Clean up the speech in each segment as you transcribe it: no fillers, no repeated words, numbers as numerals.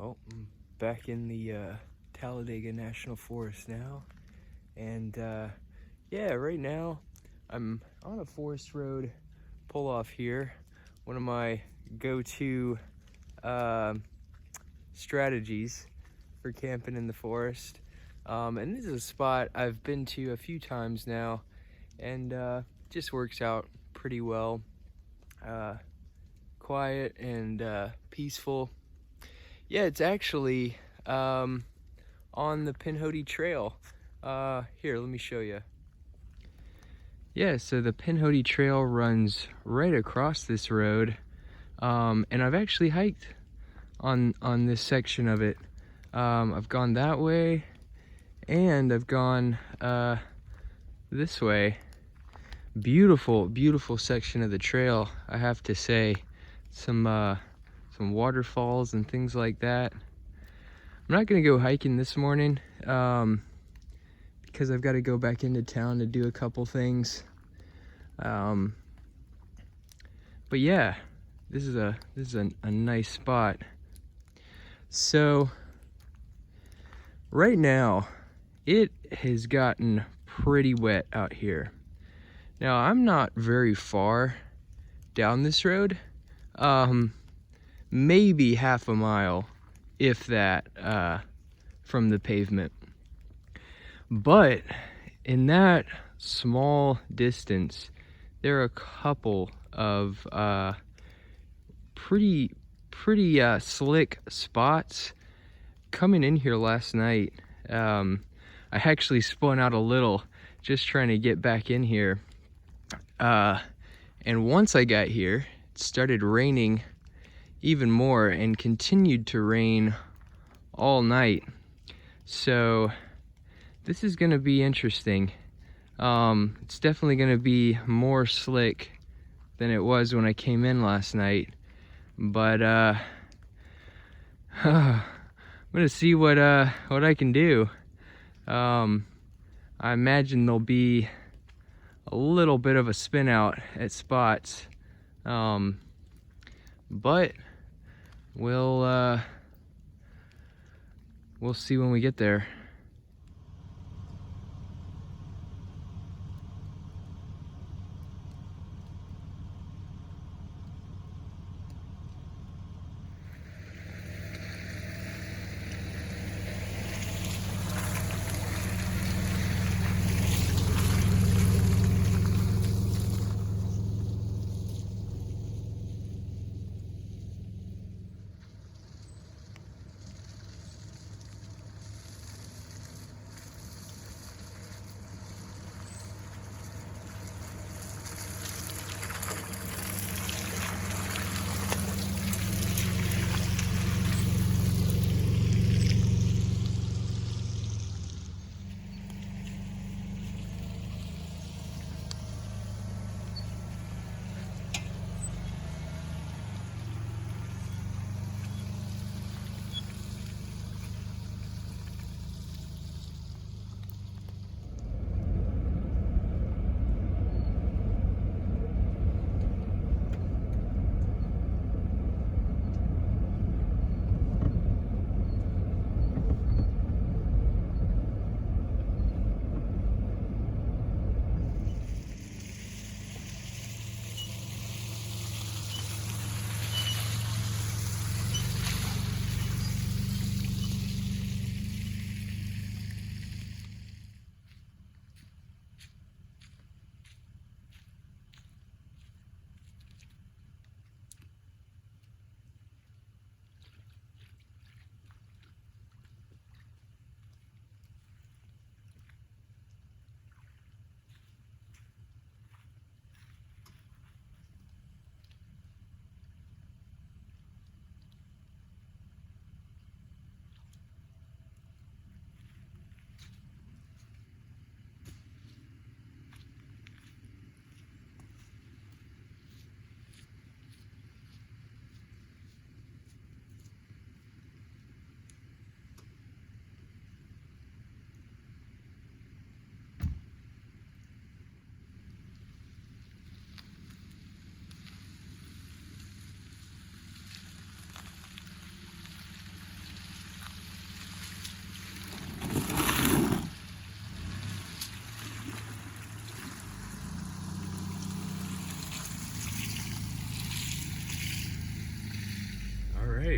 Well, I'm back in the Talladega National Forest now, and yeah, right now I'm on a forest road pull off here. One of my go-to strategies for camping in the forest, and this is a spot I've been to a few times now, and just works out pretty well. Quiet and peaceful. Yeah, it's actually on the Pinhoti Trail. Here, let me show you. Yeah, so the Pinhoti Trail runs right across this road, and I've actually hiked on this section of it. I've gone that way, and I've gone this way. Beautiful, beautiful section of the trail, I have to say. Some waterfalls and things like that. I'm not gonna go hiking this morning because I've got to go back into town to do a couple things. But yeah, this is a nice spot. So right now it has gotten pretty wet out here. Now I'm not very far down this road, maybe half a mile, if that, from the pavement. But in that small distance, there are a couple of pretty slick spots. Coming in here last night, I actually spun out a little just trying to get back in here. And once I got here, it started raining even more and continued to rain all night. So this is gonna be interesting. It's definitely gonna be more slick than it was when I came in last night. But I'm gonna see what I can do. I imagine there'll be a little bit of a spin out at spots, but we'll see when we get there.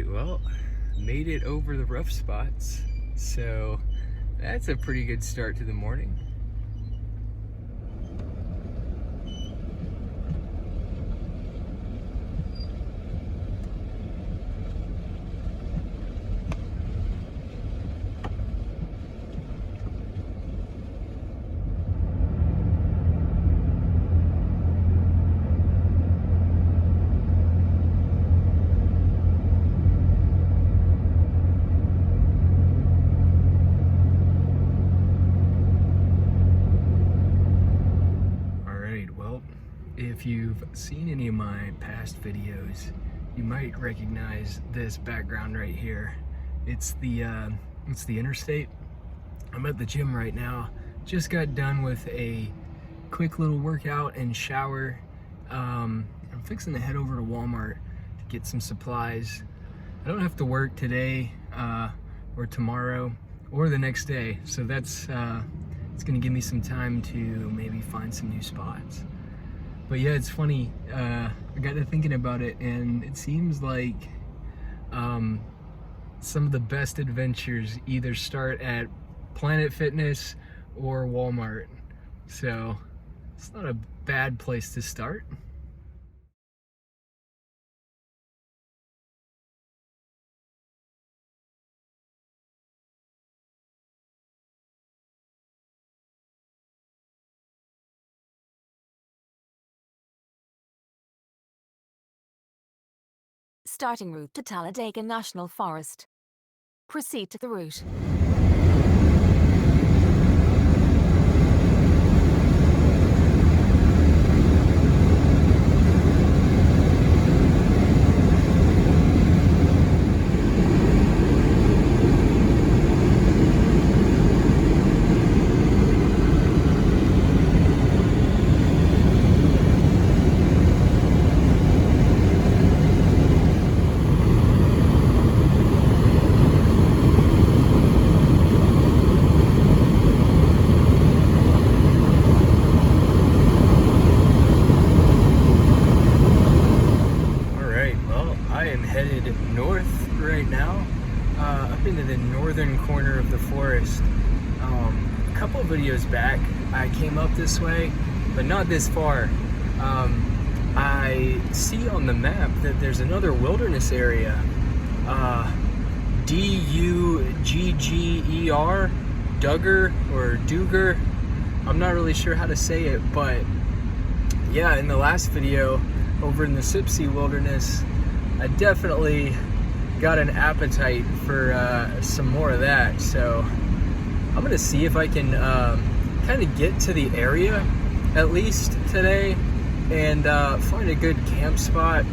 right, well, made it over the rough spots, so that's a pretty good start to the morning. If you've seen any of my past videos, you might recognize this background right here. It's the interstate. I'm at the gym right now. Just got done with a quick little workout and shower. I'm fixing to head over to Walmart to get some supplies. I don't have to work today or tomorrow or the next day, so that's it's gonna give me some time to maybe find some new spots. But yeah, it's funny, I got to thinking about it, and it seems like some of the best adventures either start at Planet Fitness or Walmart. So it's not a bad place to start. Starting route to Talladega National Forest. Proceed to the route. North right now, up into the northern corner of the forest. A couple of videos back, I came up this way, but not this far. I see on the map that there's another wilderness area, D-U-G-G-E-R, Dugger or Duger. I'm not really sure how to say it, but yeah, in the last video over in the Sipsey Wilderness, I definitely got an appetite for some more of that. So I'm gonna see if I can kind of get to the area at least today and find a good camp spot,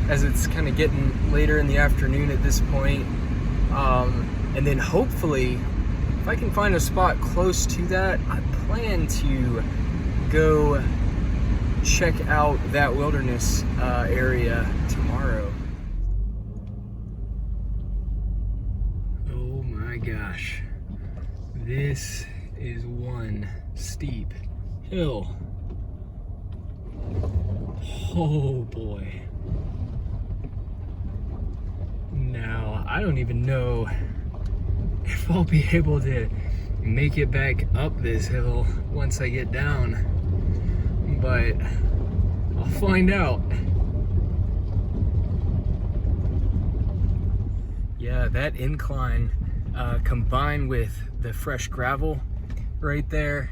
as it's kind of getting later in the afternoon at this point. And then hopefully, if I can find a spot close to that, I plan to go check out that wilderness area tomorrow. Oh my gosh, this is one steep hill. Oh boy. Now, I don't even know if I'll be able to make it back up this hill once I get down, but I'll find out. Yeah, that incline combined with the fresh gravel right there,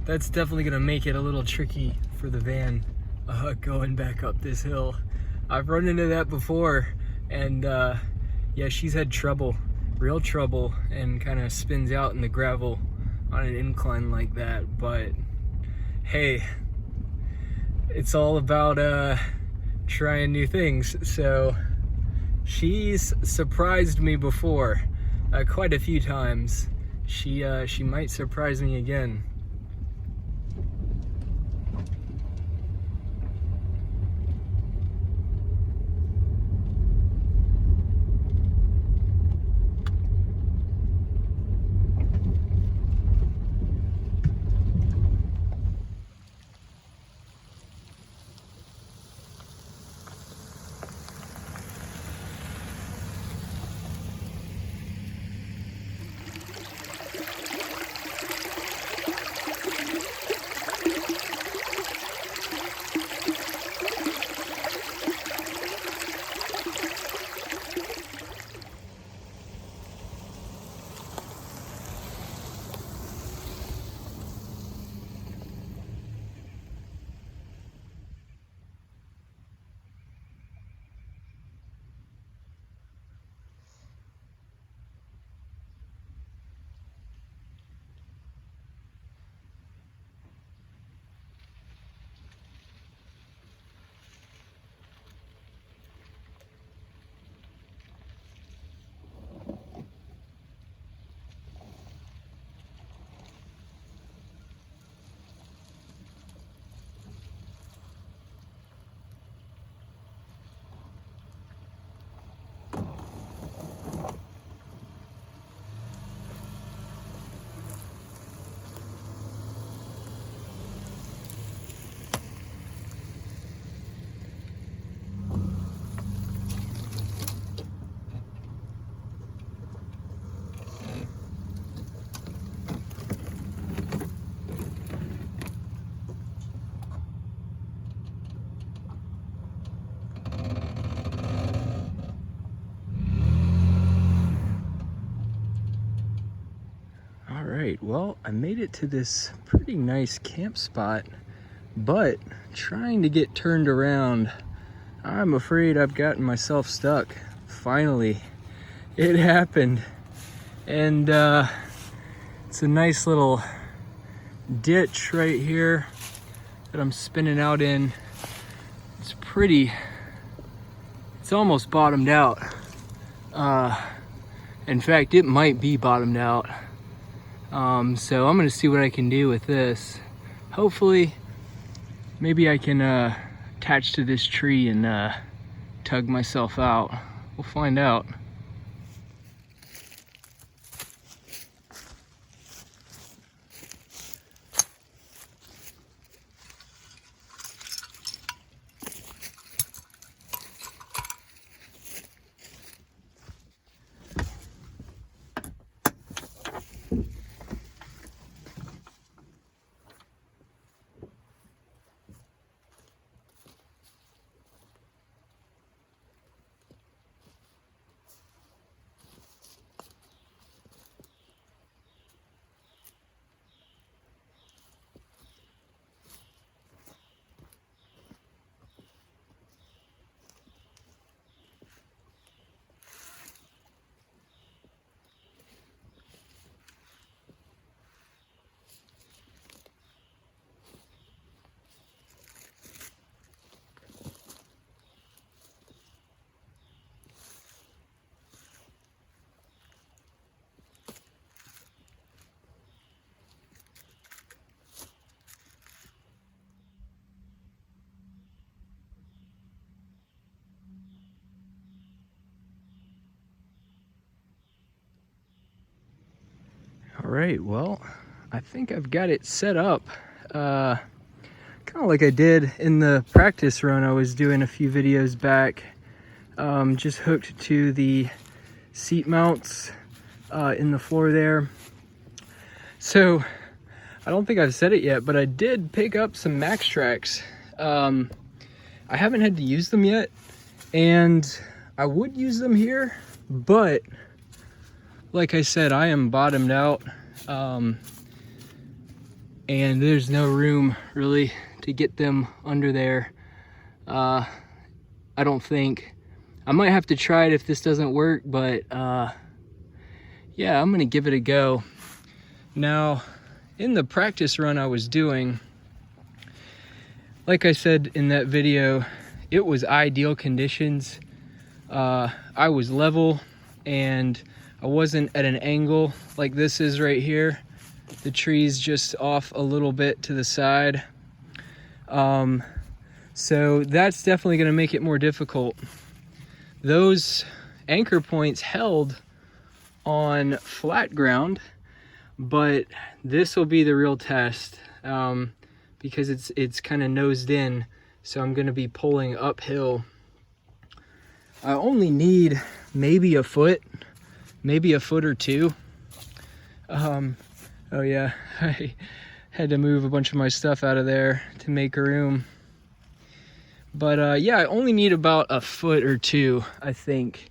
that's definitely gonna make it a little tricky for the van going back up this hill. I've run into that before, and yeah, she's had trouble, real trouble, and kind of spins out in the gravel on an incline like that. But hey, it's all about trying new things. So she's surprised me before quite a few times. She might surprise me again. right, well, I made it to this pretty nice camp spot, but trying to get turned around, I'm afraid I've gotten myself stuck. Finally, it happened. And it's a nice little ditch right here that I'm spinning out in. It's pretty, it's almost bottomed out. In fact, it might be bottomed out. So I'm gonna see what I can do with this. Hopefully, maybe I can attach to this tree and tug myself out. We'll find out. All right, well, I think I've got it set up kind of like I did in the practice run I was doing a few videos back. Just hooked to the seat mounts in the floor there. So I don't think I've said it yet, but I did pick up some Max Tracks. I haven't had to use them yet, and I would use them here, but like I said, I am bottomed out, and there's no room really to get them under there. I don't think. I might have to try it if this doesn't work, but yeah, I'm gonna give it a go. Now, in the practice run I was doing, like I said in that video, it was ideal conditions. I was level and I wasn't at an angle like this is right here. The tree's just off a little bit to the side. So that's definitely gonna make it more difficult. Those anchor points held on flat ground, but this will be the real test because it's kind of nosed in, so I'm gonna be pulling uphill. I only need maybe a foot or two. Oh yeah, I had to move a bunch of my stuff out of there to make room. But yeah, I only need about a foot or two, I think.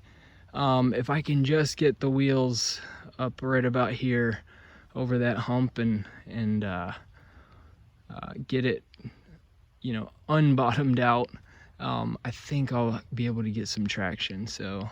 If I can just get the wheels up right about here over that hump and get it, you know, unbottomed out, I think I'll be able to get some traction. So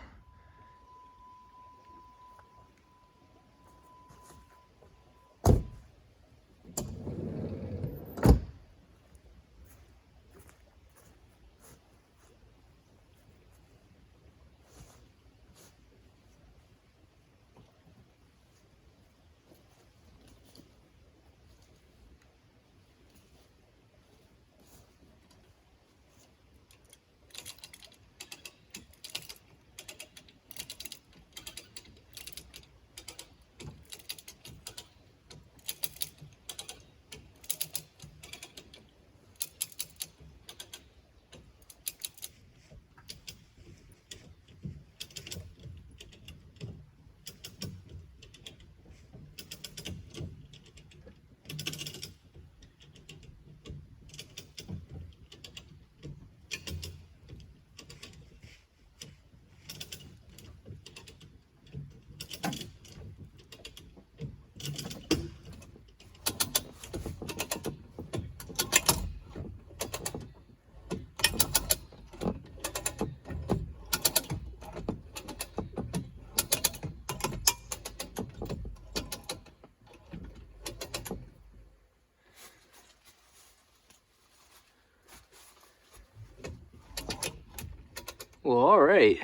Well, all right.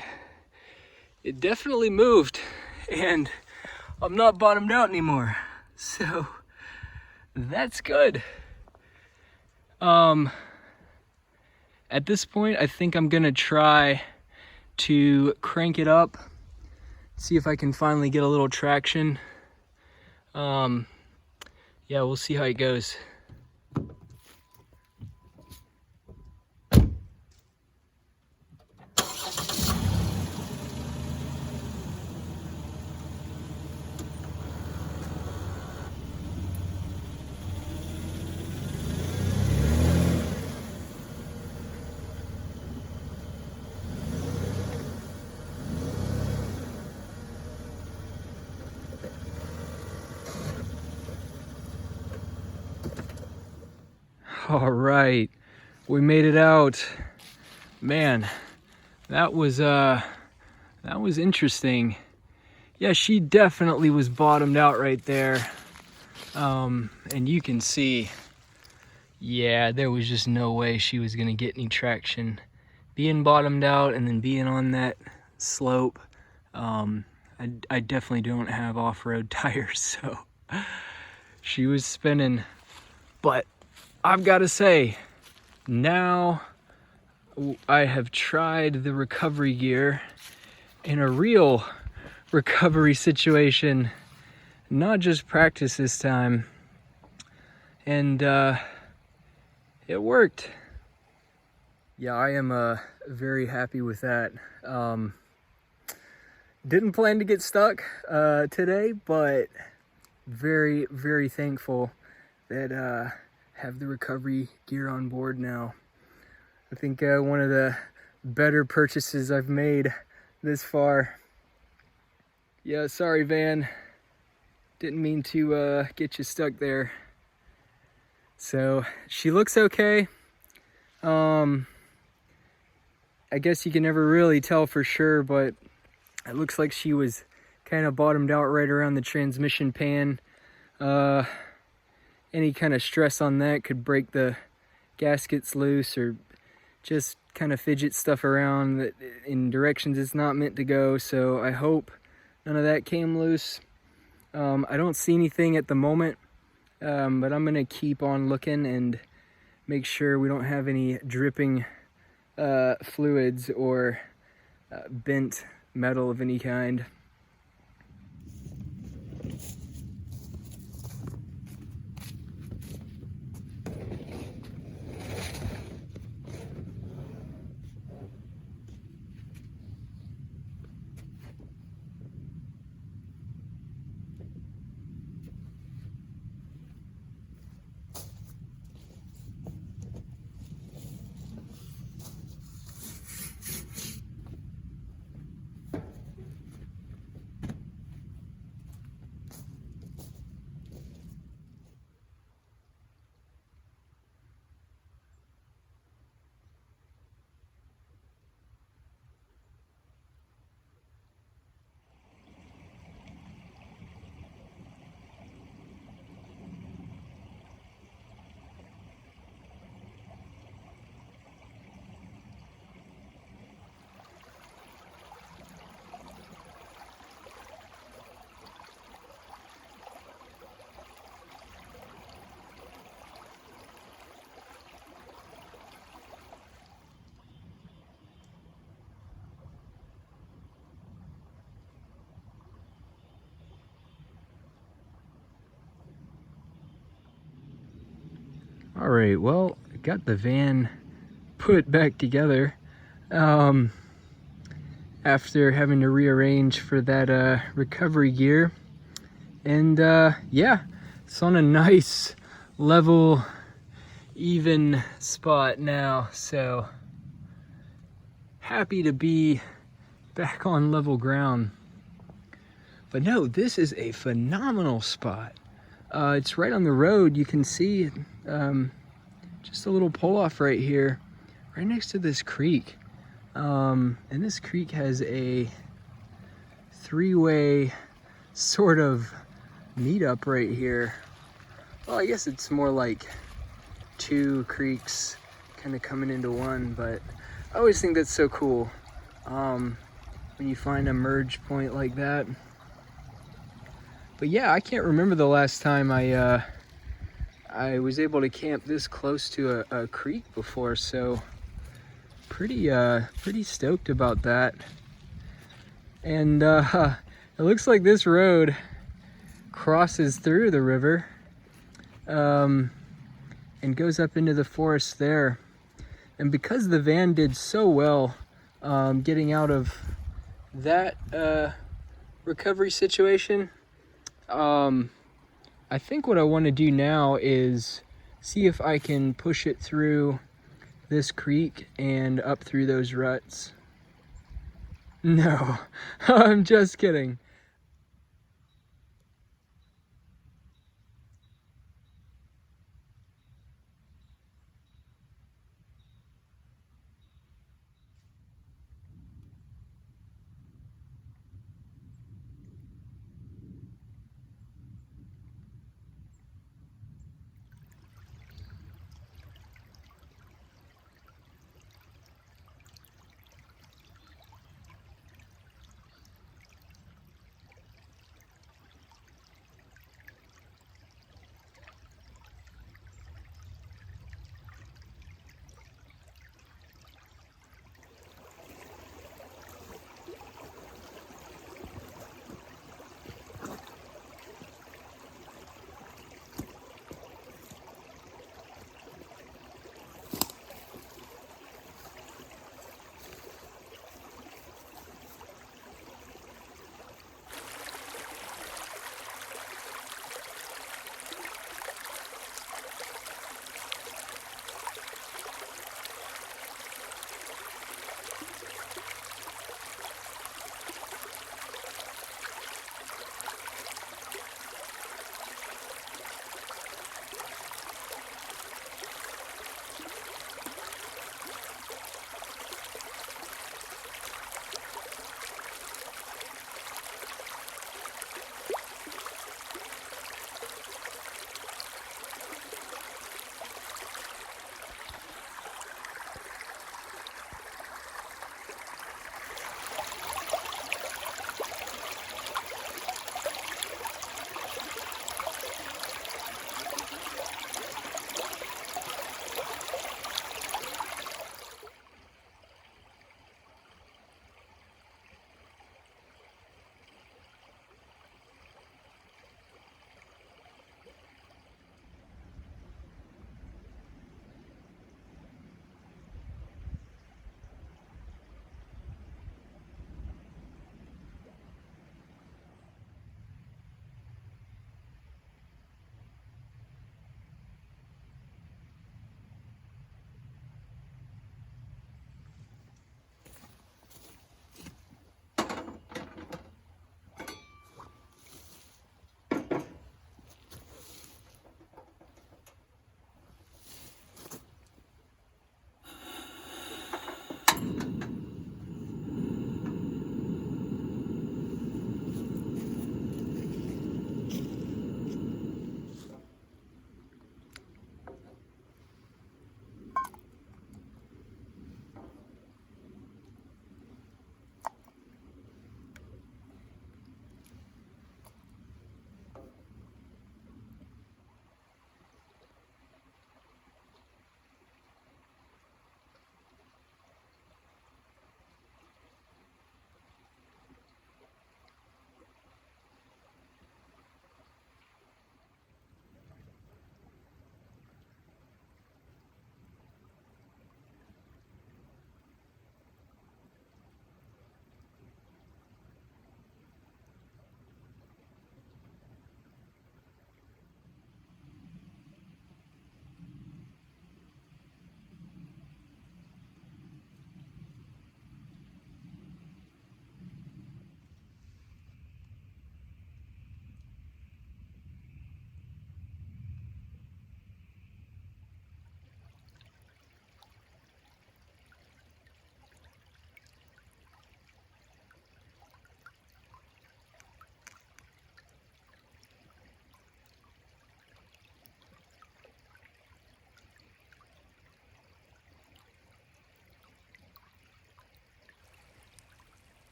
It definitely moved, and I'm not bottomed out anymore. So that's good. At this point, I think I'm gonna try to crank it up, see if I can finally get a little traction. Yeah, we'll see how it goes. All right, we made it out. Man, that was interesting. Yeah, she definitely was bottomed out right there. And you can see, yeah, there was just no way she was gonna get any traction. Being bottomed out and then being on that slope, I definitely don't have off-road tires, so she was spinning. But I've got to say, now I have tried the recovery gear in a real recovery situation, not just practice this time, and it worked. Yeah, I am very happy with that. Didn't plan to get stuck today, but very, very thankful that have the recovery gear on board now. I think one of the better purchases I've made this far. Yeah, sorry van, didn't mean to get you stuck there. So she looks okay. I guess you can never really tell for sure, but it looks like she was kind of bottomed out right around the transmission pan. Any kind of stress on that could break the gaskets loose or just kind of fidget stuff around that in directions it's not meant to go. So I hope none of that came loose. I don't see anything at the moment, but I'm gonna keep on looking and make sure we don't have any dripping fluids or bent metal of any kind. All right, well, I got the van put back together after having to rearrange for that recovery gear. And yeah, it's on a nice, level, even spot now. So happy to be back on level ground. But no, this is a phenomenal spot. It's right on the road. You can see just a little pull off right here, right next to this creek. And this creek has a three-way sort of meetup right here. Well, I guess it's more like two creeks kind of coming into one, but I always think that's so cool. when you find a merge point like that. But yeah, I can't remember the last time I was able to camp this close to a creek before, so pretty stoked about that. And it looks like this road crosses through the river and goes up into the forest there. And because the van did so well getting out of that recovery situation, I think what I want to do now is see if I can push it through this creek and up through those ruts. No, I'm just kidding.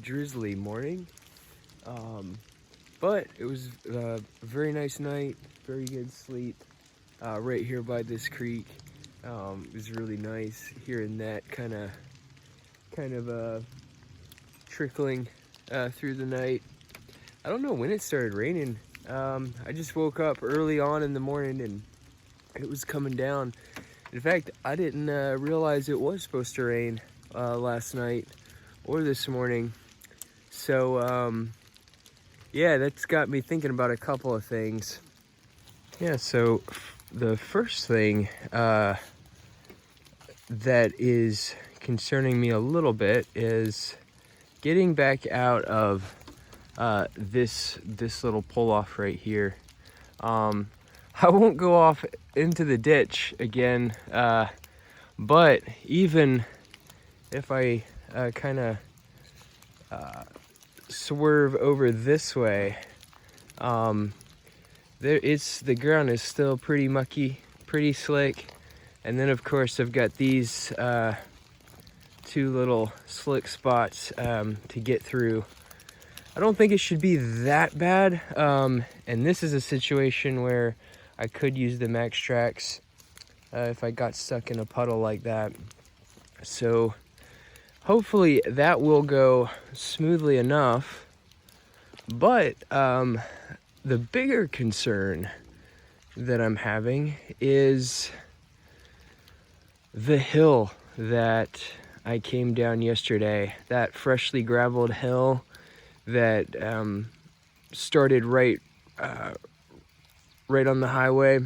drizzly morning. But it was a very nice night, very good sleep right here by this creek. It was really nice hearing that kind of trickling through the night. I don't know when it started raining. I just woke up early on in the morning and it was coming down. In fact, I didn't realize it was supposed to rain last night or this morning. So yeah, that's got me thinking about a couple of things. Yeah, so the first thing that is concerning me a little bit is getting back out of this little pull off right here. I won't go off into the ditch again, but even if I kind of swerve over this way, the ground is still pretty mucky, pretty slick, and then of course I've got these two little slick spots to get through. I don't think it should be that bad, and this is a situation where I could use the Max Trax if I got stuck in a puddle like that. So hopefully that will go smoothly enough. But the bigger concern that I'm having is the hill that I came down yesterday, that freshly graveled hill that started right on the highway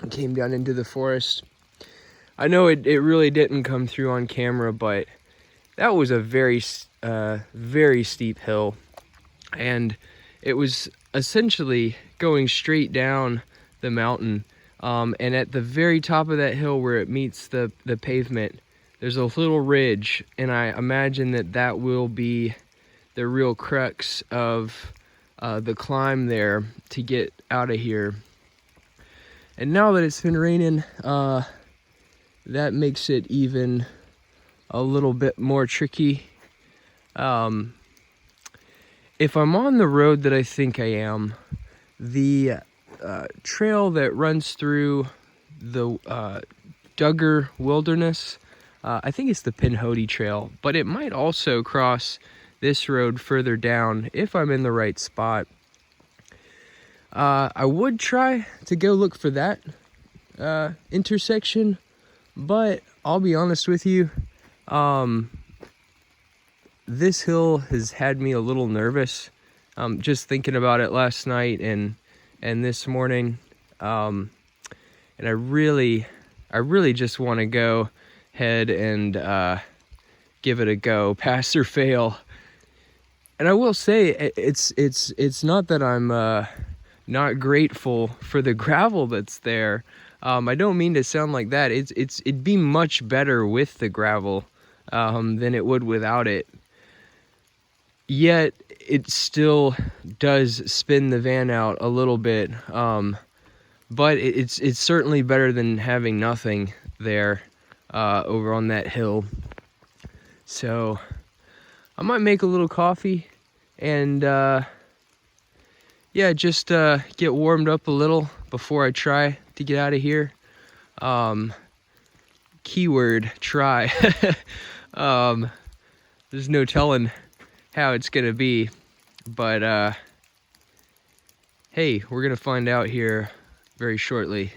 and came down into the forest. I know it really didn't come through on camera, but that was a very steep hill, and it was essentially going straight down the mountain, and at the very top of that hill where it meets the pavement, there's a little ridge, and I imagine that will be the real crux of the climb there to get out of here. And now that it's been raining, that makes it even a little bit more tricky. If I'm on the road that I think I am, the trail that runs through the Duggar Wilderness, I think it's the Pinhoti Trail, but it might also cross this road further down if I'm in the right spot. I would try to go look for that intersection, but I'll be honest with you, this hill has had me a little nervous, just thinking about it last night and this morning, and I really just want to go ahead and give it a go, pass or fail. And I will say, it's not that I'm not grateful for the gravel that's there. I don't mean to sound like that. It'd be much better with the gravel than it would without it. Yet it still does spin the van out a little bit, but it's certainly better than having nothing there over on that hill. So I might make a little coffee and yeah, just get warmed up a little before I try to get out of here. Keyword, try. There's no telling how it's gonna be, but hey, we're gonna find out here very shortly.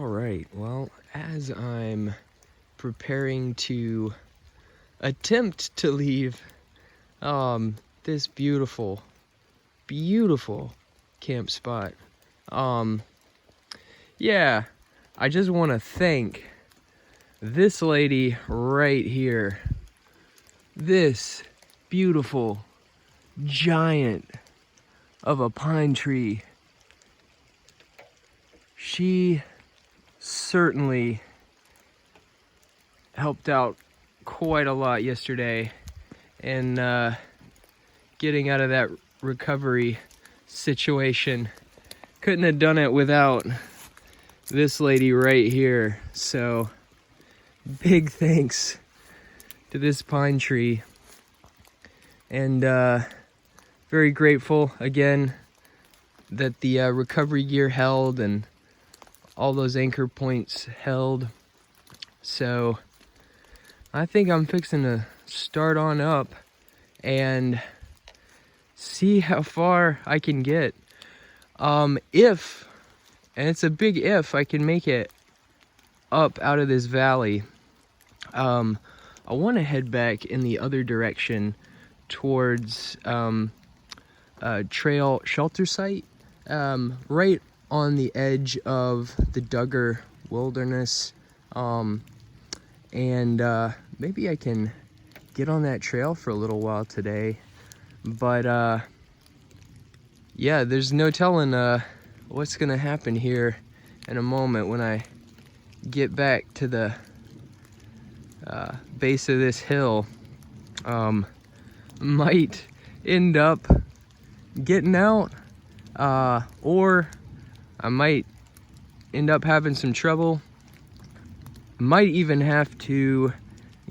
All right, well, as I'm preparing to attempt to leave this beautiful, beautiful camp spot, yeah, I just want to thank this lady right here. This beautiful giant of a pine tree. She certainly helped out quite a lot yesterday in getting out of that recovery situation. Couldn't have done it without this lady right here. So big thanks to this pine tree, and very grateful again that the recovery gear held and all those anchor points held. So I think I'm fixing to start on up and see how far I can get. If, and it's a big if, I can make it up out of this valley, I want to head back in the other direction towards a trail shelter site, right on the edge of the Duggar Wilderness. And maybe I can get on that trail for a little while today. But yeah, there's no telling what's gonna happen here in a moment when I get back to the base of this hill. Might end up getting out, or I might end up having some trouble. Might even have to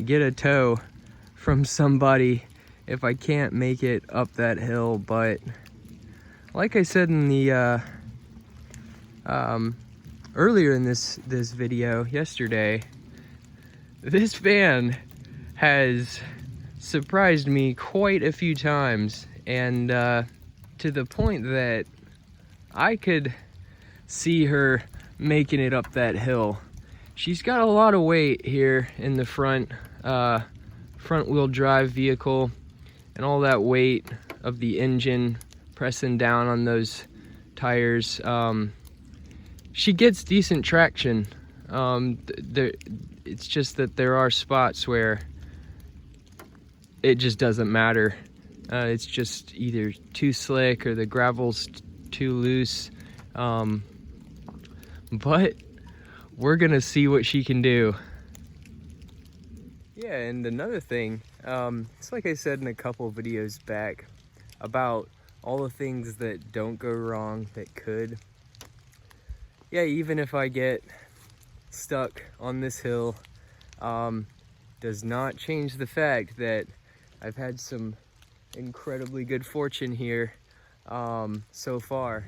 get a tow from somebody if I can't make it up that hill. But like I said in the earlier in this video yesterday, this van has surprised me quite a few times, and to the point that I could see her making it up that hill. She's got a lot of weight here in the front wheel drive vehicle, and all that weight of the engine pressing down on those tires. She gets decent traction. It's just that there are spots where it just doesn't matter. It's just either too slick or the gravel's too loose. But we're gonna see what she can do. Yeah, and another thing, it's like I said in a couple of videos back about all the things that don't go wrong that could. Yeah, even if I get stuck on this hill, does not change the fact that I've had some incredibly good fortune here so far.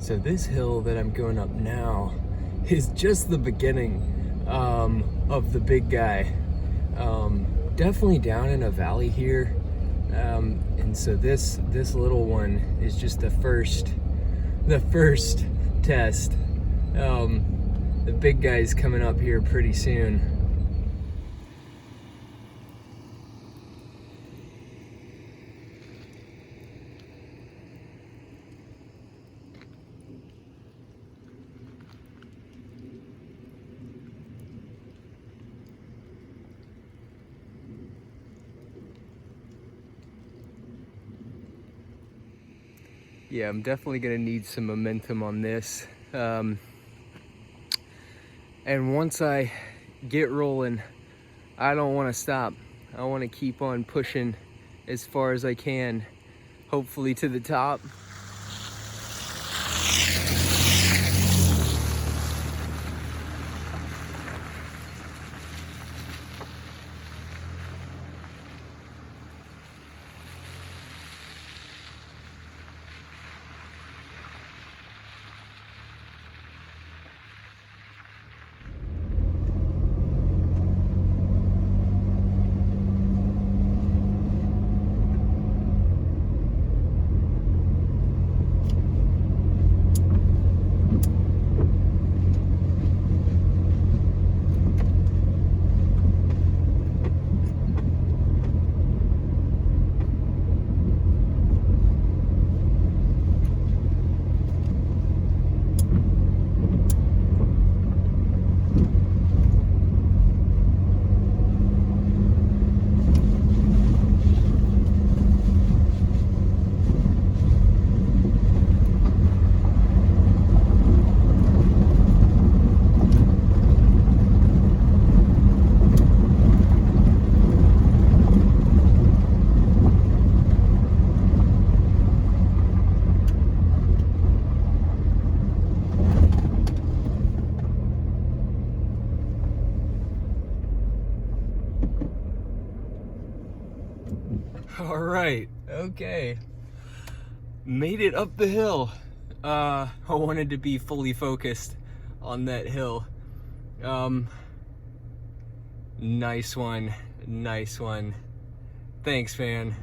So this hill that I'm going up now is just the beginning of the big guy. Definitely down in a valley here, and so this little one is just the first test. The big guy's coming up here pretty soon. Yeah, I'm definitely gonna need some momentum on this. And once I get rolling, I don't want to stop. I want to keep on pushing as far as I can, hopefully to the top. All right, okay. Made it up the hill. I wanted to be fully focused on that hill. Nice one, nice one. Thanks, man.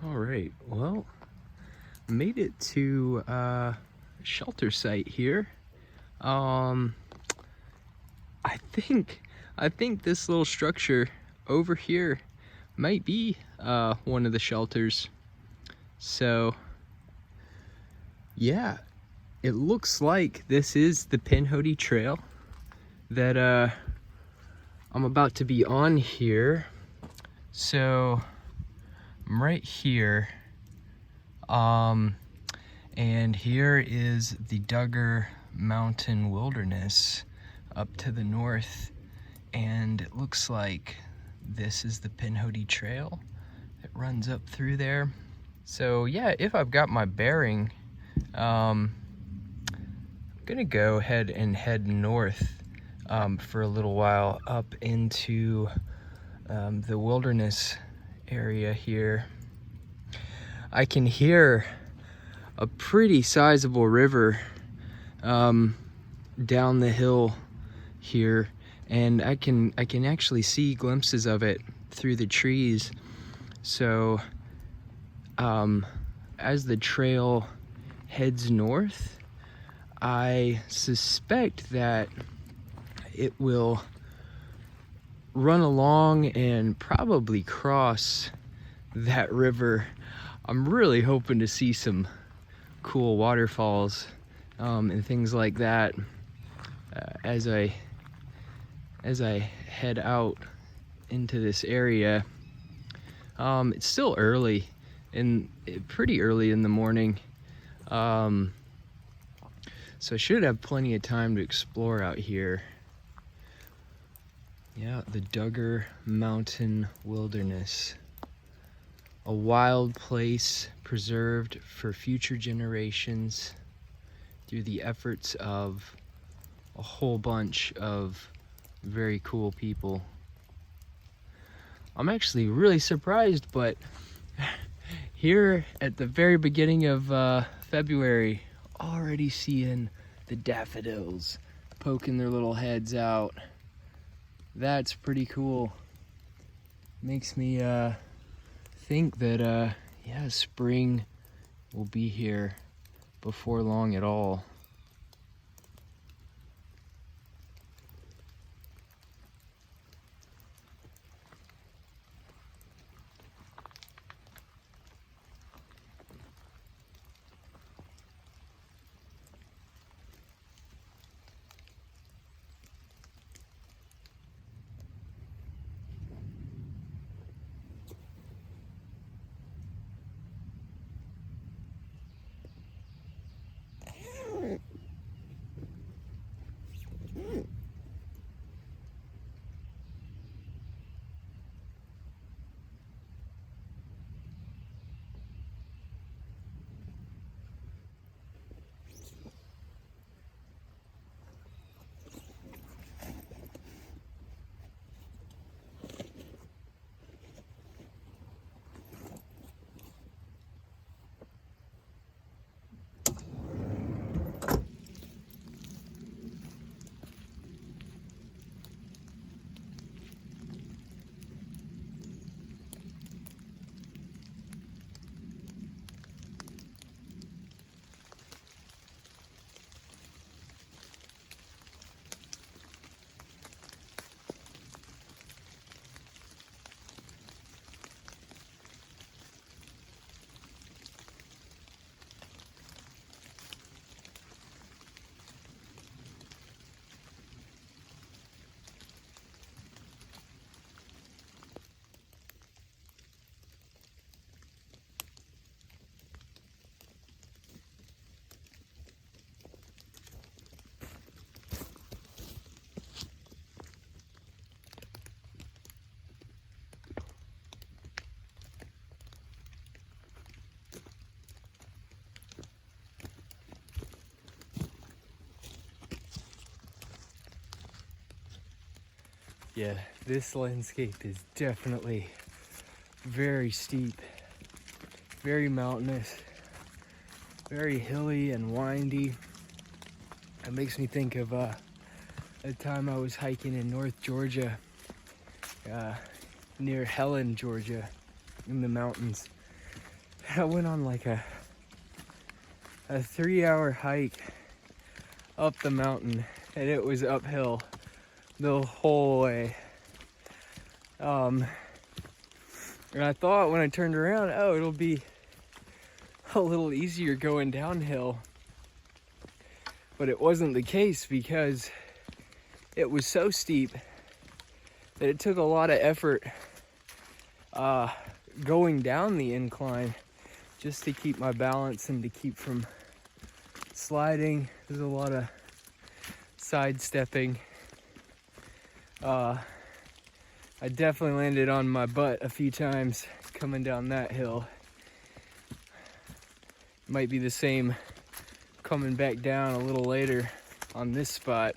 All right, well, made it to shelter site here. I think this little structure over here might be one of the shelters. So yeah, it looks like this is the Pinhoti Trail that I'm about to be on here. So I'm right here, and here is the Duggar Mountain Wilderness up to the north, and it looks like This is the Pinhoti Trail. It runs up through there. So yeah, if I've got my bearing, I'm gonna go ahead and head north for a little while up into the wilderness area here. I can hear a pretty sizable river down the hill here, and I can actually see glimpses of it through the trees. So as the trail heads north, I suspect that it will run along and probably cross that river. I'm really hoping to see some cool waterfalls and things like that as I head out into this area. It's still early, and pretty early in the morning, so I should have plenty of time to explore out here. Yeah, the Duggar Mountain Wilderness, a wild place preserved for future generations through the efforts of a whole bunch of very cool people. I'm actually really surprised, but here at the very beginning of February, already seeing the daffodils poking their little heads out. That's pretty cool. Makes me think that yeah, spring will be here before long at all. Yeah, this landscape is definitely very steep, very mountainous, very hilly and windy. It makes me think of a time I was hiking in North Georgia, near Helen, Georgia, in the mountains. I went on like a 3-hour hike up the mountain, and it was uphill the whole way. And I thought when I turned around, oh, it'll be a little easier going downhill. But it wasn't the case, because it was so steep that it took a lot of effort going down the incline just to keep my balance and to keep from sliding. There's a lot of sidestepping. I definitely landed on my butt a few times coming down that hill. Might be the same coming back down a little later on this spot.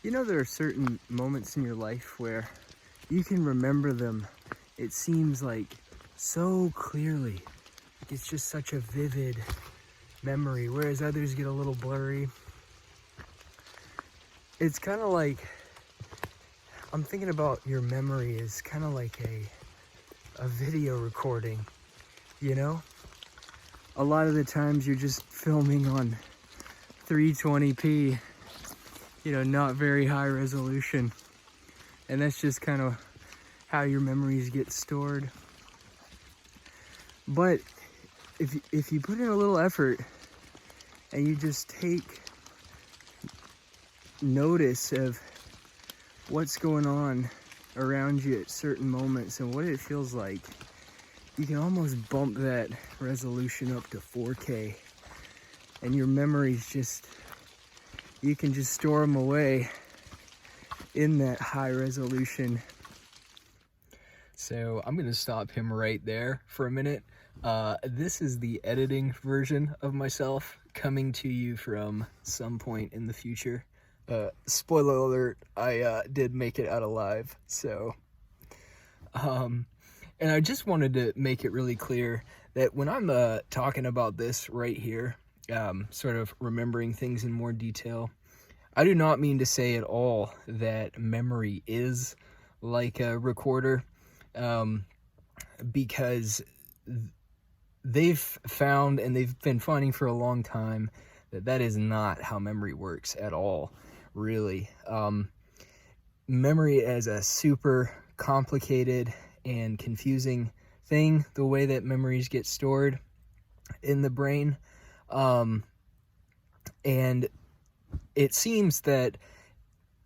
You know, there are certain moments in your life where you can remember them, it seems like, so clearly. Like it's just such a vivid memory, whereas others get a little blurry. It's kind of like, I'm thinking about your memory as kind of like a video recording, you know? A lot of the times you're just filming on 320p, you know, not very high resolution. And that's just kind of how your memories get stored. But if you put in a little effort and you just take notice of what's going on around you at certain moments and what it feels like, you can almost bump that resolution up to 4K. And your memories just, you can just store them away in that high resolution. So I'm gonna stop him right there for a minute. This is the editing version of myself coming to you from some point in the future. Spoiler alert, I did make it out alive. So, and I just wanted to make it really clear that when I'm talking about this right here, sort of remembering things in more detail, I do not mean to say at all that memory is like a recorder, because they've found, and they've been finding for a long time, that that is not how memory works at all, really. Memory is a super complicated and confusing thing, the way that memories get stored in the brain. And it seems that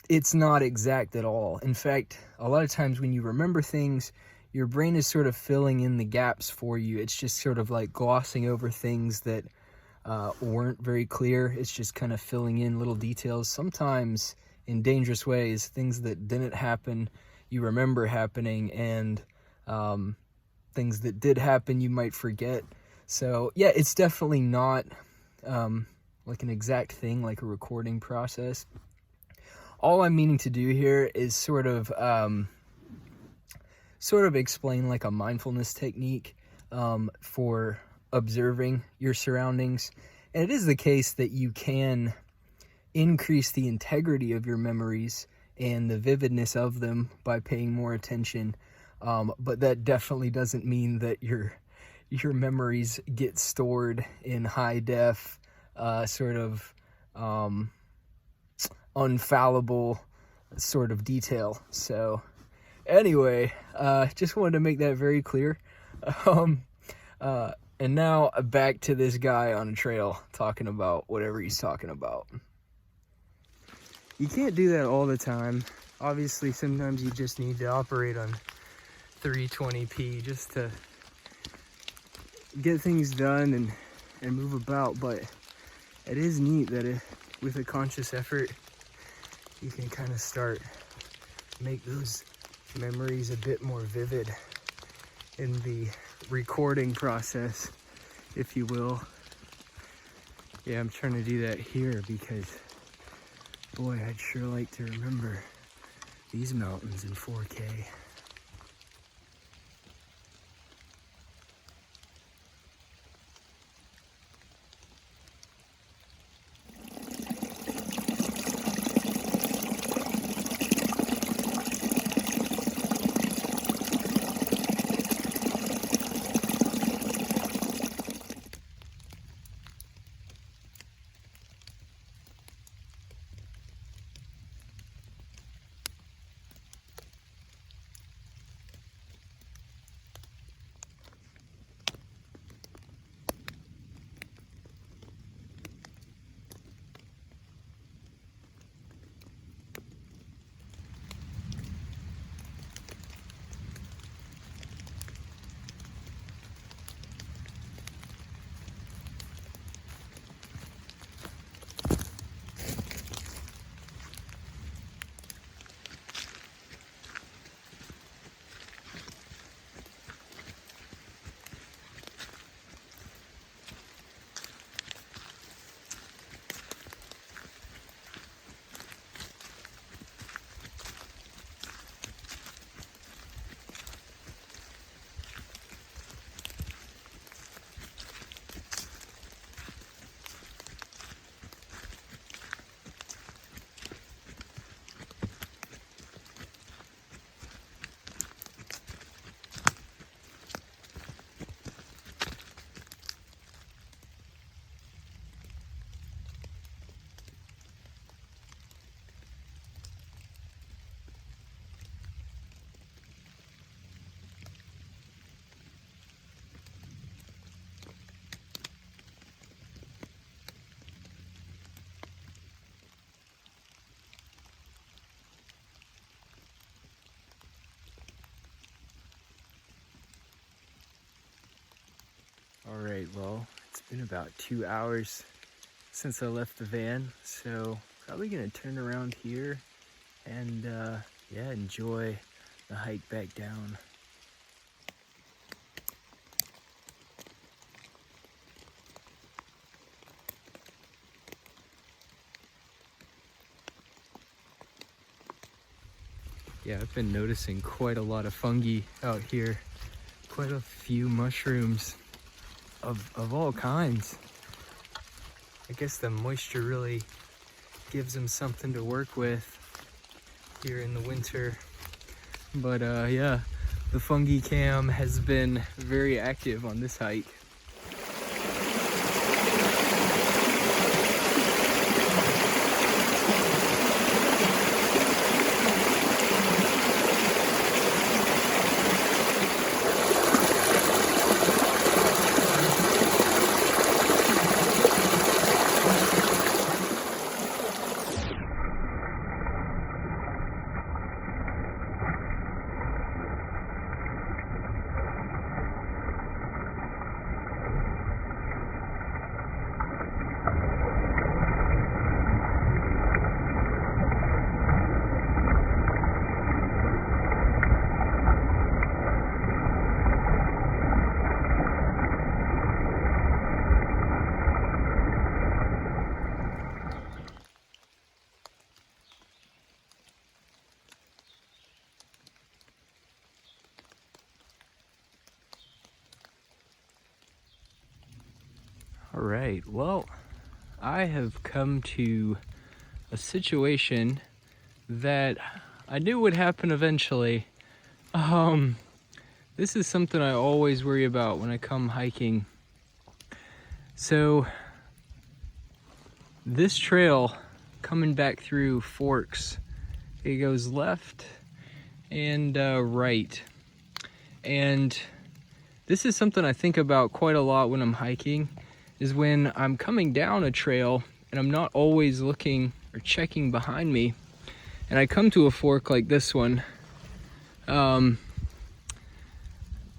it's not exact at all. In fact, a lot of times when you remember things, your brain is sort of filling in the gaps for you. It's just sort of like glossing over things that weren't very clear. It's just kind of filling in little details, sometimes in dangerous ways, things that didn't happen, you remember happening, and things that did happen, you might forget. So yeah, it's definitely not like an exact thing, like a recording process. All I'm meaning to do here is sort of explain like a mindfulness technique for observing your surroundings. And it is the case that you can increase the integrity of your memories and the vividness of them by paying more attention. But that definitely doesn't mean that your memories get stored in high def, sort of unfallible sort of detail. So anyway, just wanted to make that very clear. And now back to this guy on a trail talking about whatever he's talking about. You can't do that all the time. Obviously, sometimes you just need to operate on 320p just to get things done and move about. But it is neat that with a conscious effort, you can kind of start make those memories a bit more vivid in the recording process, if you will. Yeah, I'm trying to do that here because, boy, I'd sure like to remember these mountains in 4K. All right, well, it's been about 2 hours since I left the van, so probably gonna turn around here and yeah, enjoy the hike back down. Yeah, I've been noticing quite a lot of fungi out here, quite a few mushrooms of all kinds. I guess the moisture really gives them something to work with here in the winter. But yeah, the fungi cam has been very active on this hike. All right, well, I have come to a situation that I knew would happen eventually. This is something I always worry about when I come hiking. So, this trail coming back through forks, it goes left and right. And this is something I think about quite a lot when I'm hiking, is when I'm coming down a trail and I'm not always looking or checking behind me, and I come to a fork like this one. I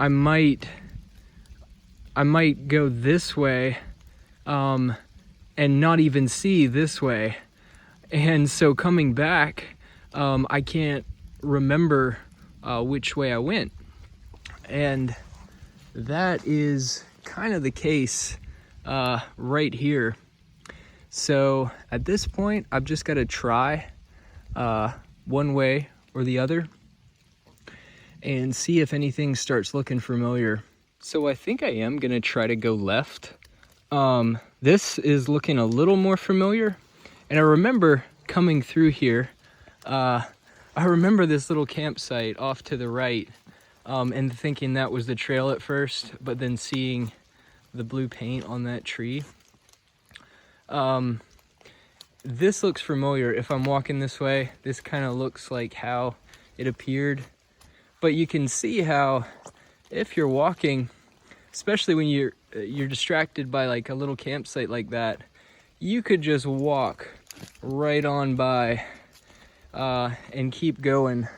might go this way and not even see this way, and so coming back, I can't remember which way I went. And that is kind of the case right here. So at this point, I've just got to try one way or the other and see if anything starts looking familiar. So I think I am gonna try to go left. This is looking a little more familiar, and I remember coming through here. I remember this little campsite off to the right, and thinking that was the trail at first, but then seeing the blue paint on that tree. This looks familiar. If I'm walking this way, this kind of looks like how it appeared. But you can see how, if you're walking, especially when you're distracted by like a little campsite like that, you could just walk right on by and keep going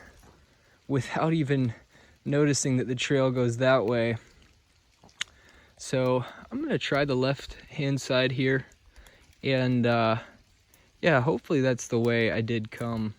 without even noticing that the trail goes that way. So I'm gonna try the left hand side here, and yeah, hopefully that's the way I did come.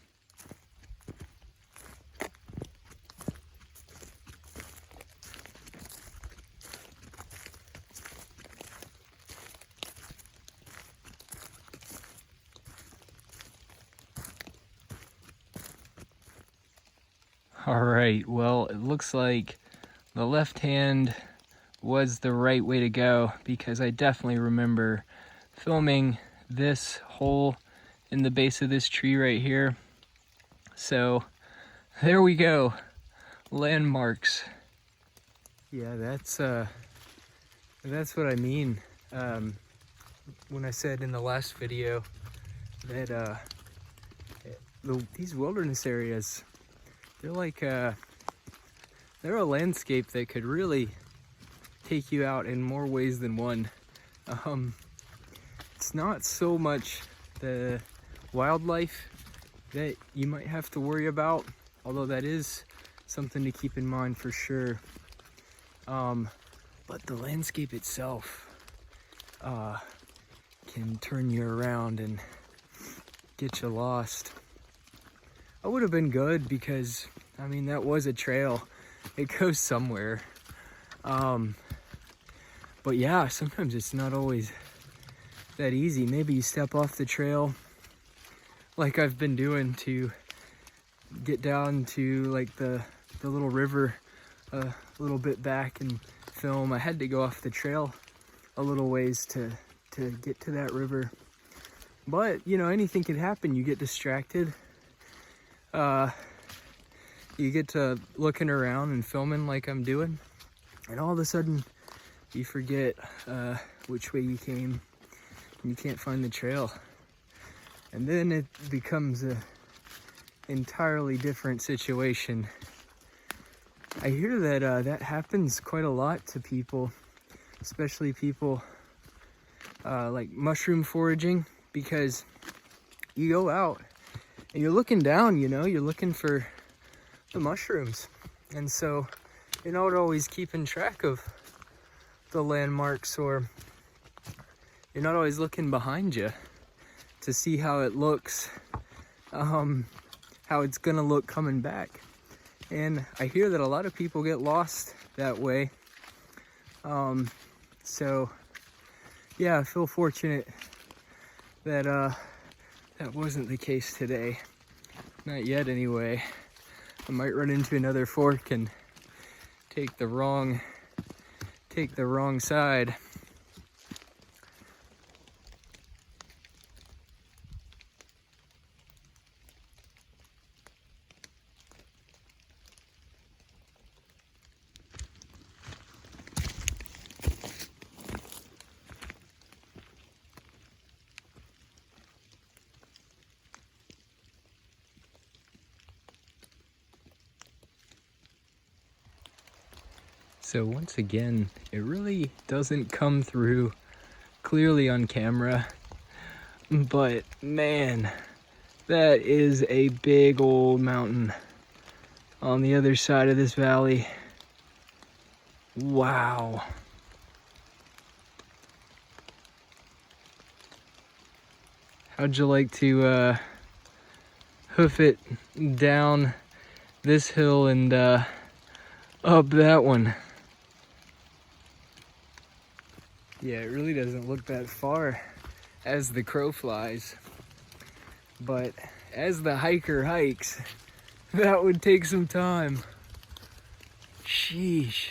All right, well, it looks like the left hand was the right way to go, because I definitely remember filming this hole in the base of this tree right here. So there we go, landmarks. Yeah, that's what I mean when I said in the last video that these wilderness areas, they're like they're a landscape that could really take you out in more ways than one. It's not so much the wildlife that you might have to worry about, although that is something to keep in mind for sure. But the landscape itself can turn you around and get you lost. I would have been good because, I mean, that was a trail. It goes somewhere. But yeah, sometimes it's not always that easy. Maybe you step off the trail like I've been doing to get down to like the little river a little bit back and film. I had to go off the trail a little ways to get to that river. But, you know, anything could happen. You get distracted. You get to looking around and filming like I'm doing, and all of a sudden you forget which way you came, and you can't find the trail. And then it becomes a entirely different situation. I hear that that happens quite a lot to people, especially people like mushroom foraging, because you go out and you're looking down, you know, you're looking for the mushrooms. And so you're not always keeping track of the landmarks, or you're not always looking behind you to see how it looks, how it's gonna look coming back. And I hear that a lot of people get lost that way. So yeah, I feel fortunate that that wasn't the case today. Not yet anyway. I might run into another fork and take the wrong side. So once again, it really doesn't come through clearly on camera, but man, that is a big old mountain on the other side of this valley. Wow. How'd you like to hoof it down this hill and up that one? Yeah, it really doesn't look that far as the crow flies, but as the hiker hikes, that would take some time. Sheesh.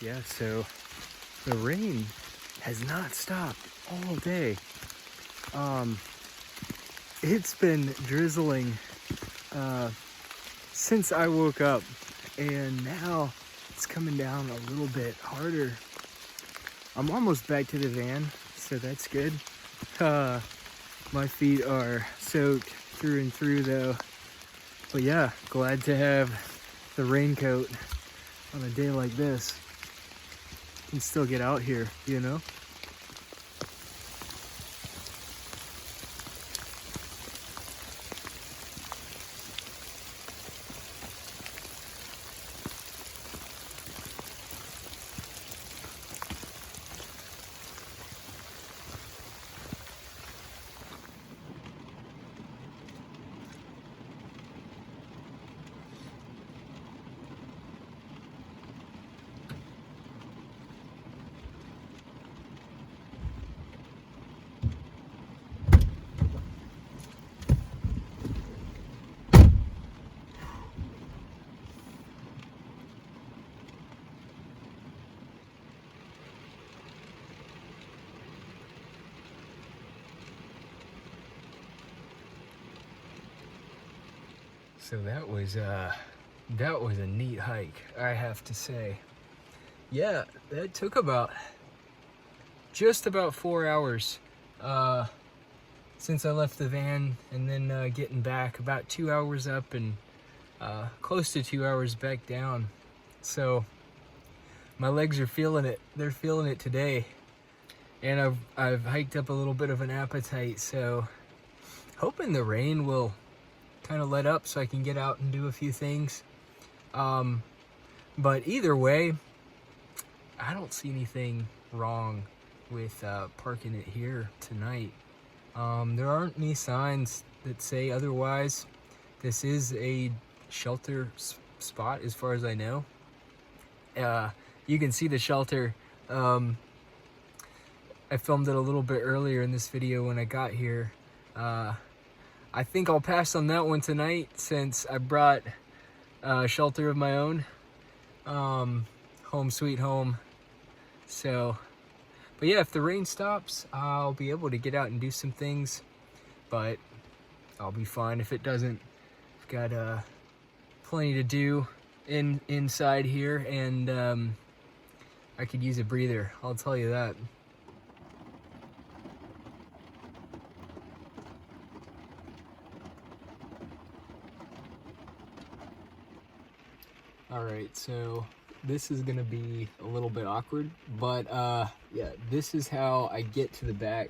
Yeah, so the rain has not stopped all day. It's been drizzling since I woke up, and now it's coming down a little bit harder. I'm almost back to the van, so that's good. My feet are soaked through and through though. But yeah, glad to have the raincoat on a day like this. Can still get out here, you know? So that was a neat hike, I have to say. Yeah, that took just about 4 hours since I left the van, and then getting back about 2 hours up and close to 2 hours back down. So my legs are feeling it. They're feeling it today, and I've hiked up a little bit of an appetite. So hoping the rain will kind of let up so I can get out and do a few things. But either way, I don't see anything wrong with parking it here tonight. There aren't any signs that say otherwise. This is a shelter spot as far as I know. You can see the shelter. I filmed it a little bit earlier in this video when I got here. I think I'll pass on that one tonight since I brought a shelter of my own. Home sweet home. So, but yeah, if the rain stops, I'll be able to get out and do some things, but I'll be fine if it doesn't. I've got plenty to do inside here, and I could use a breather, I'll tell you that. All right, so this is gonna be a little bit awkward, but yeah, this is how I get to the back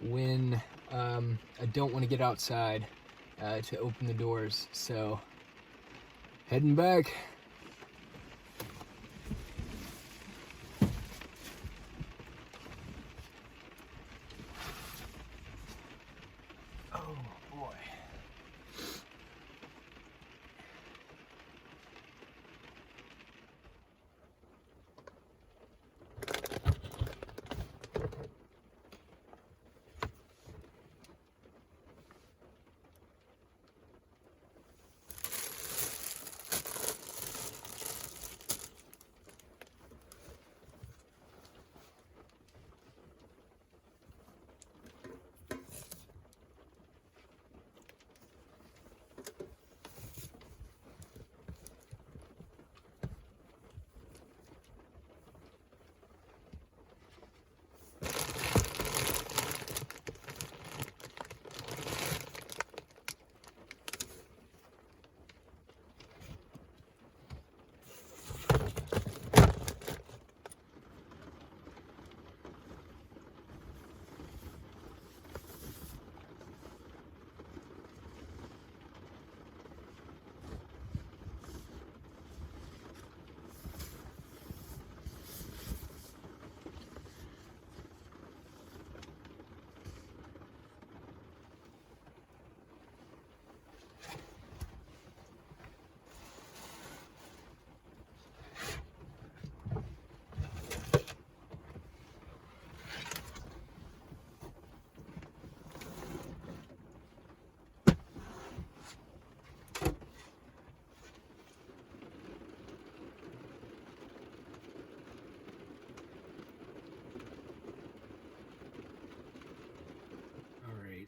when I don't want to get outside to open the doors. So heading back. Oh boy.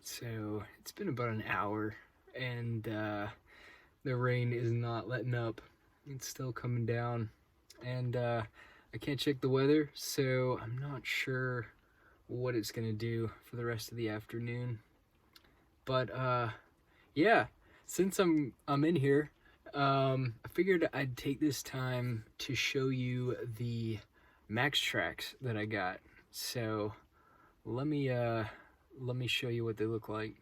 So it's been about an hour and the rain is not letting up. It's still coming down, and I can't check the weather, so I'm not sure what it's gonna do for the rest of the afternoon. But yeah, since I'm in here, I figured I'd take this time to show you the Max Tracks that I got. So let me show you what they look like.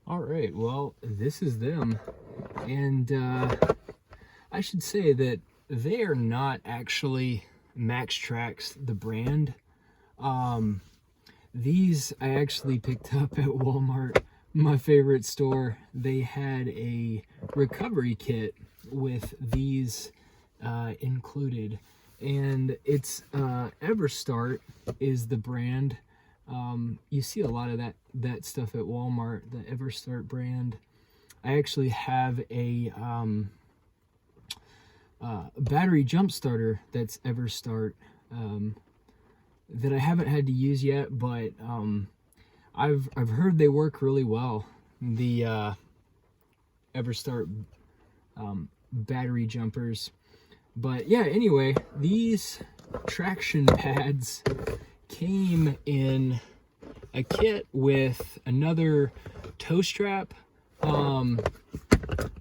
All right, well, this is them, and I should say that they are not actually Max Tracks, the brand. These I actually picked up at Walmart, my favorite store. They had a recovery kit with these included, and it's Everstart is the brand. You see a lot of that stuff at Walmart, the Everstart brand. I actually have a battery jump starter that's Everstart that I haven't had to use yet, but I've heard they work really well. The Everstart battery jumpers. But yeah, anyway, these traction pads came in a kit with another toe strap, a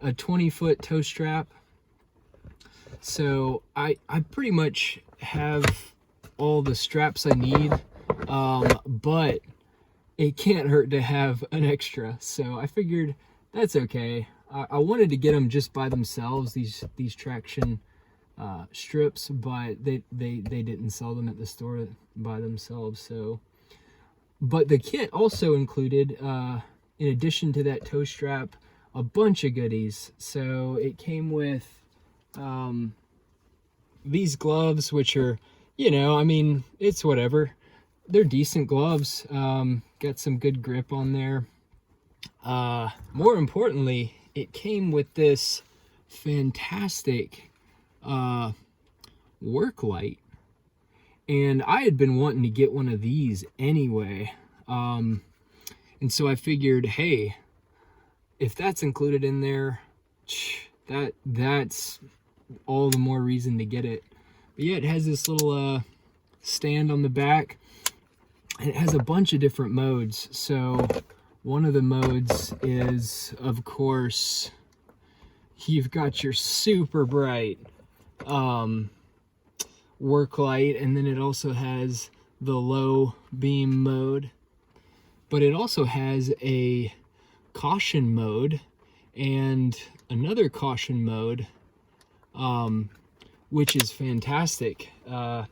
20-foot toe strap. So I pretty much have all the straps I need, but it can't hurt to have an extra. So I figured that's okay. I wanted to get them just by themselves, these traction strips, but they didn't sell them at the store by themselves. So, but the kit also included, in addition to that toe strap, a bunch of goodies. So it came with these gloves, which are, you know, I mean, it's whatever. They're decent gloves. Got some good grip on there. More importantly, it came with this fantastic work light, and I had been wanting to get one of these anyway, and so I figured, hey, if that's included in there, that's all the more reason to get it. But yeah, it has this little stand on the back, and it has a bunch of different modes. So one of the modes is, of course, you've got your super bright work light, and then it also has the low beam mode, but it also has a caution mode and another caution mode, which is fantastic. I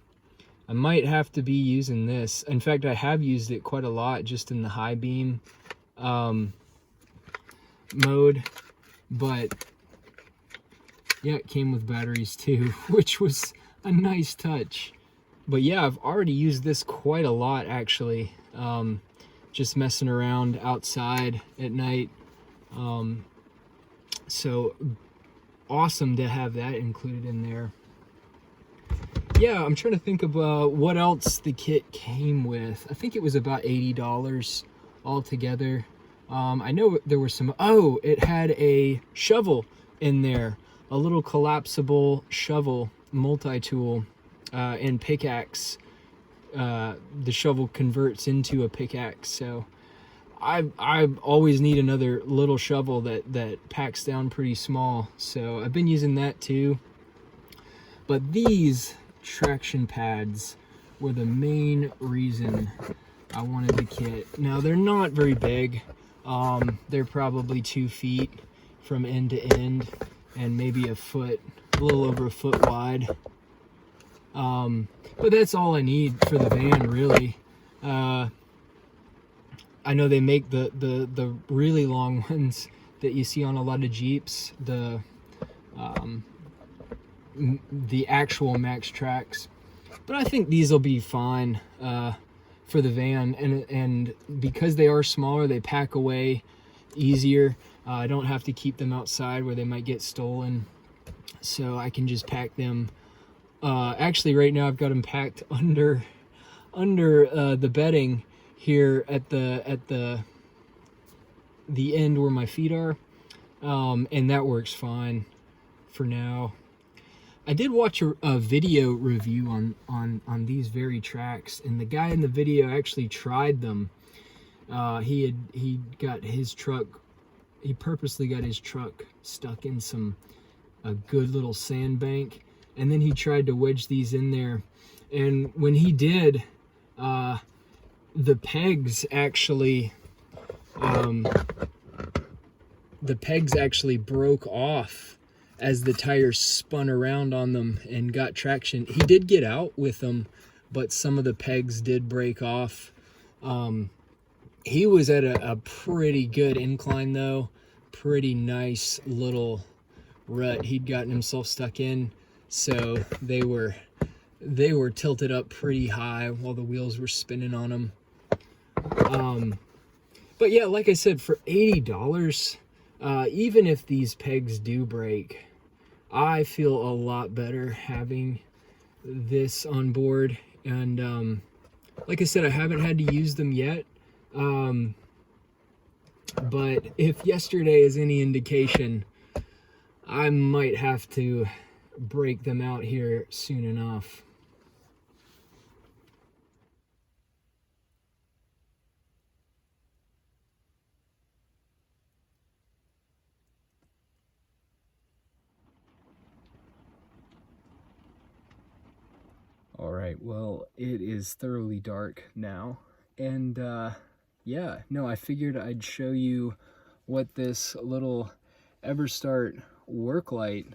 might have to be using this. In fact, I have used it quite a lot just in the high beam mode, but yeah, it came with batteries too, which was a nice touch. But yeah, I've already used this quite a lot actually, just messing around outside at night. So awesome to have that included in there. Yeah, I'm trying to think about what else the kit came with. I think it was about $80 altogether. I know there were some, oh, it had a shovel in there, a little collapsible shovel, multi-tool, and pickaxe. The shovel converts into a pickaxe, so I always need another little shovel that packs down pretty small, so I've been using that too. But these traction pads were the main reason I wanted the kit. Now they're not very big. They're probably 2 feet from end to end and maybe a little over a foot wide. But that's all I need for the van, really. I know they make the really long ones that you see on a lot of Jeeps, the actual Max Tracks, but I think these will be fine for the van, and because they are smaller, they pack away easier. I don't have to keep them outside where they might get stolen, so I can just pack them. Actually, right now I've got them packed under the bedding here at the end where my feet are, and that works fine for now. I did watch a video review on these very tracks, and the guy in the video actually tried them. He got his truck, he purposely got his truck stuck in a good little sandbank, and then he tried to wedge these in there, and when he did, the pegs actually broke off as the tires spun around on them and got traction. He did get out with them, but some of the pegs did break off. He was at a pretty good incline though, pretty nice little rut he'd gotten himself stuck in, so they were tilted up pretty high while the wheels were spinning on them. But yeah, like I said, for $80, even if these pegs do break, I feel a lot better having this on board. And like I said, I haven't had to use them yet. But if yesterday is any indication, I might have to break them out here soon enough. All right, well, it is thoroughly dark now, and yeah, no, I figured I'd show you what this little EverStart work light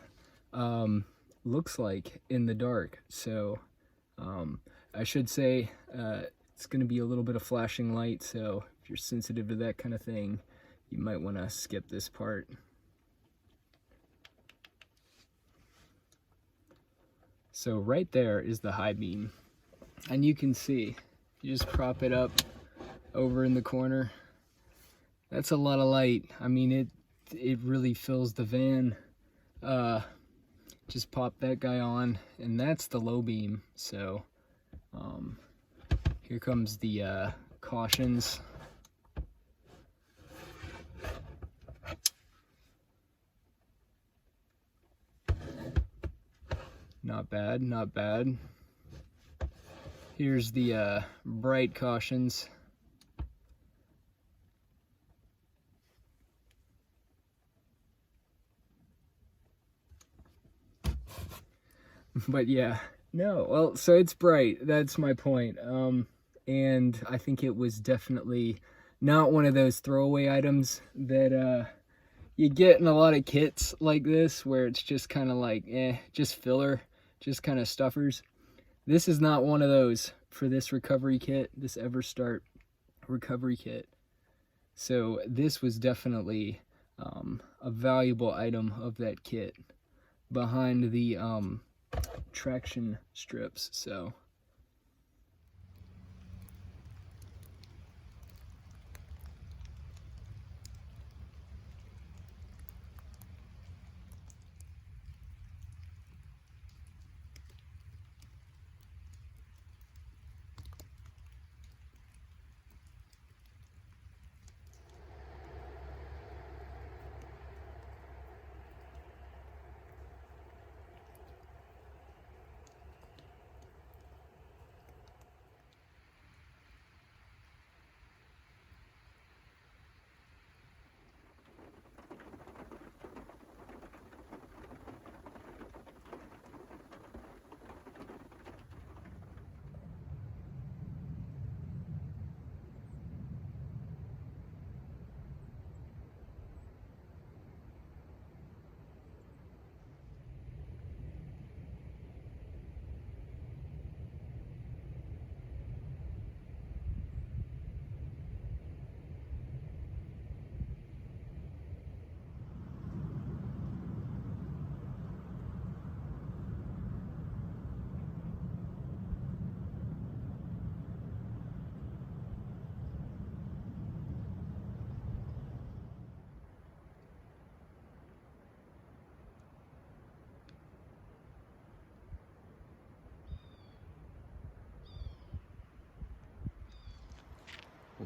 looks like in the dark. So I should say it's going to be a little bit of flashing light, so if you're sensitive to that kind of thing, you might want to skip this part. So right there is the high beam, and you can see, you just prop it up over in the corner. That's a lot of light. I mean, it really fills the van. Just pop that guy on, and that's the low beam. So here comes the cautions. Not bad, not bad. Here's the bright cautions. But yeah, no, well, so it's bright. That's my point. And I think it was definitely not one of those throwaway items that you get in a lot of kits like this, where it's just kind of like, just filler, just kind of stuffers. This is not one of those for this recovery kit, this EverStart recovery kit. So this was definitely a valuable item of that kit behind the traction strips. So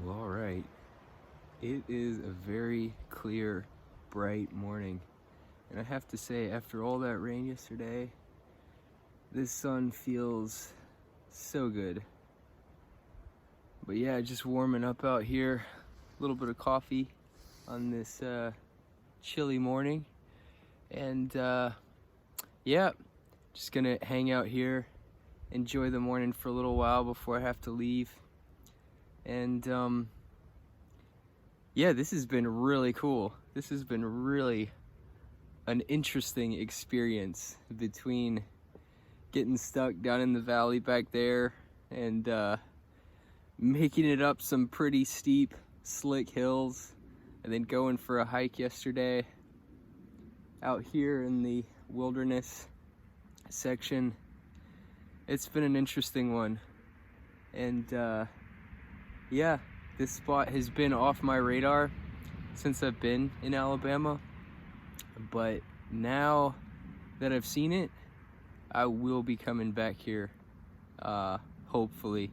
Well, all right. It is a very clear, bright morning. And I have to say, after all that rain yesterday, this sun feels so good. But yeah, just warming up out here. A little bit of coffee on this chilly morning. And yeah, just gonna hang out here, enjoy the morning for a little while before I have to leave. And yeah, this has been really cool. This has been really an interesting experience, between getting stuck down in the valley back there and making it up some pretty steep, slick hills, and then going for a hike yesterday out here in the wilderness section. It's been an interesting one. And yeah, this spot has been off my radar since I've been in Alabama, but now that I've seen it, I will be coming back here, hopefully,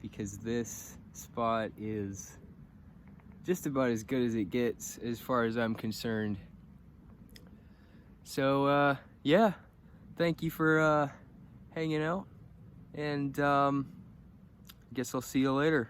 because this spot is just about as good as it gets as far as I'm concerned. So yeah, thank you for hanging out, and guess I'll see you later.